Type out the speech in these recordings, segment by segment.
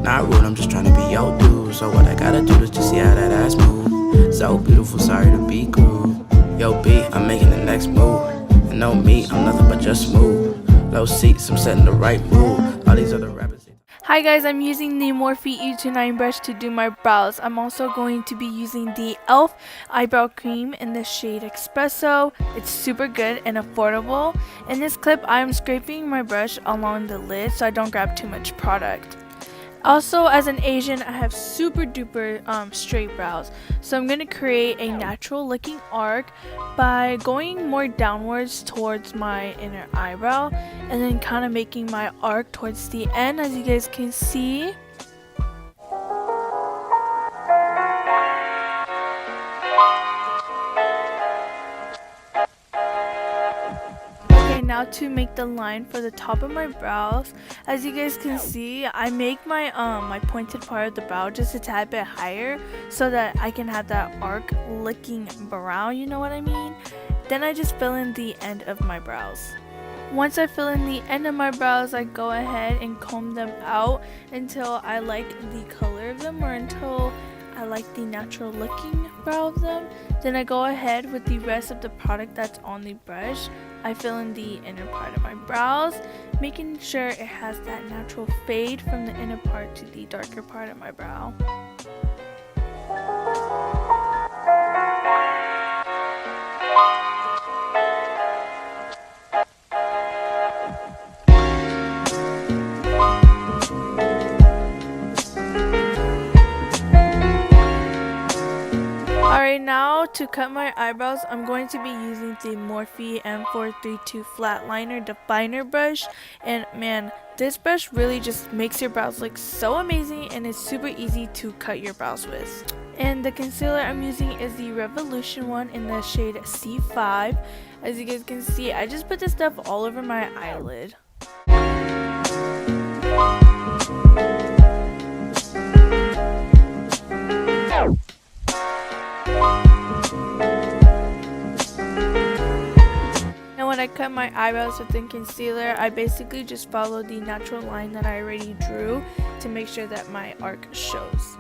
Not rude, I'm just trying to be your dude. So what I gotta do is just see how that ass move. So beautiful, sorry to be cruel. Yo, B, I'm making the next move. And no me, I'm nothing but just smooth. Low seats, I'm setting the right mood. All these other rappers. Hi guys, I'm using the Morphe E29 brush to do my brows. I'm also going to be using the e.l.f. eyebrow cream in the shade Espresso. It's super good and affordable. In this clip, I am scraping my brush along the lid so I don't grab too much product. Also, as an Asian, I have super duper straight brows, so I'm going to create a natural looking arc by going more downwards towards my inner eyebrow and then kind of making my arc towards the end, as you guys can see. Now to make the line for the top of my brows, as you guys can see, I make my my pointed part of the brow just a tad bit higher so that I can have that arc looking brow, you know what I mean? Then I just fill in the end of my brows. Once I fill in the end of my brows, I go ahead and comb them out until I like the color of them, or until I like the natural looking brow of them. Then I go ahead with the rest of the product that's on the brush. I fill in the inner part of my brows, making sure it has that natural fade from the inner part to the darker part of my brow. Alright, now to cut my eyebrows, I'm going to be using the Morphe M432 Flatliner Definer brush. And man, this brush really just makes your brows look so amazing, and it's super easy to cut your brows with. And the concealer I'm using is the Revolution one in the shade C5. As you guys can see, I just put this stuff all over my eyelid. When I cut my eyebrows with the concealer, I basically just follow the natural line that I already drew to make sure that my arc shows.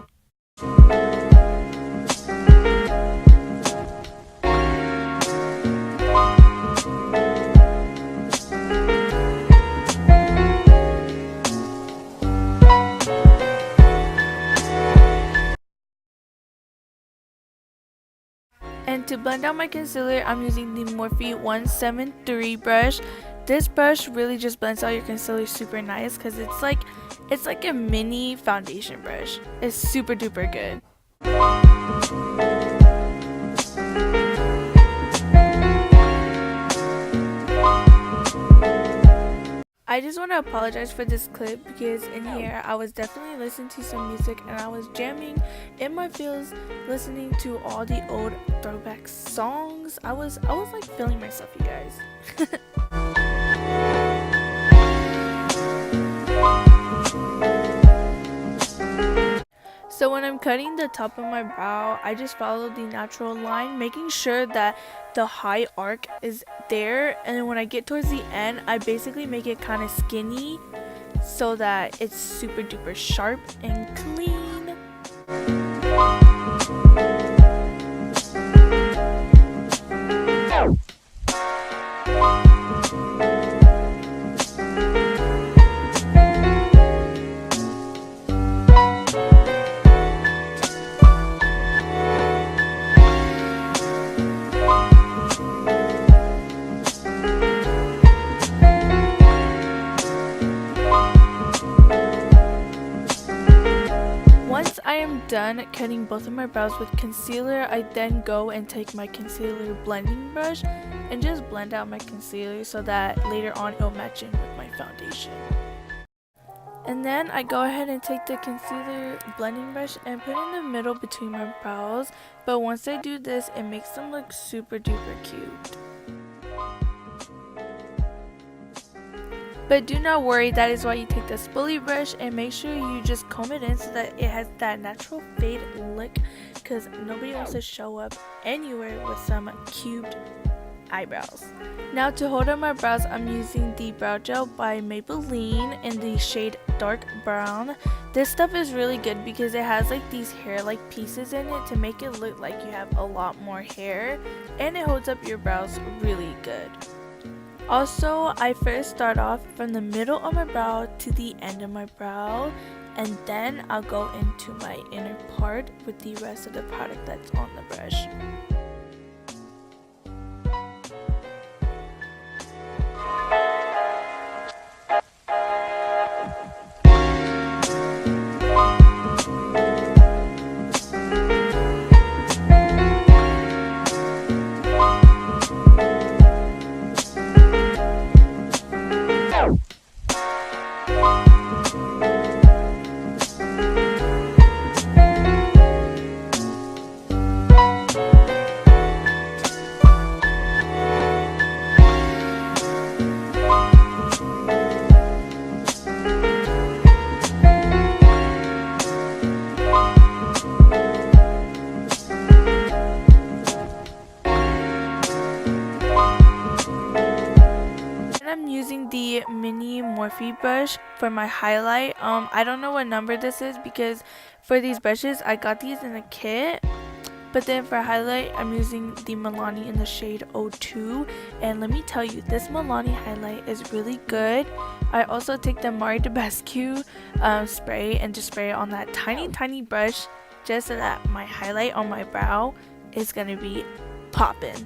And to blend out my concealer, I'm using the Morphe 173 brush. This brush really just blends out your concealer super nice because it's like a mini foundation brush. It's super duper good. I just want to apologize for this clip because in here I was definitely listening to some music and I was jamming in my feels, listening to all the old throwback songs. I was like feeling myself, you guys. So when I'm cutting the top of my brow, I just follow the natural line, making sure that the high arc is there, and then when I get towards the end, I basically make it kind of skinny so that it's super duper sharp and clean. I am done cutting both of my brows with concealer. I then go and take my concealer blending brush and just blend out my concealer so that later on it'll match in with my foundation. And then I go ahead and take the concealer blending brush and put it in the middle between my brows. But once I do this, it makes them look super duper cute. But do not worry, that is why you take the spoolie brush and make sure you just comb it in so that it has that natural fade look, because nobody wants to show up anywhere with some cubed eyebrows. Now to hold up my brows, I'm using the brow gel by Maybelline in the shade dark brown. This stuff is really good because it has like these hair-like pieces in it to make it look like you have a lot more hair, and it holds up your brows really good. Also, I first start off from the middle of my brow to the end of my brow, and then I'll go into my inner part with the rest of the product that's on the brush. I'm using the mini Morphe brush for my highlight. I don't know what number this is because for these brushes I got these in a kit, but then for highlight I'm using the Milani in the shade 02, and let me tell you, this Milani highlight is really good. I also take the Marie de Basque spray and just spray it on that tiny brush just so that my highlight on my brow is gonna be poppin'.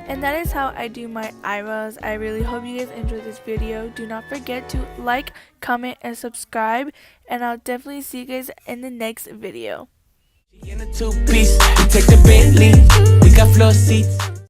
And that is how I do my eyebrows. I really hope you guys enjoyed this video. Do not forget to like, comment, and subscribe. And I'll definitely see you guys in the next video. In a two-piece, we take the Bentley. We got floor seats.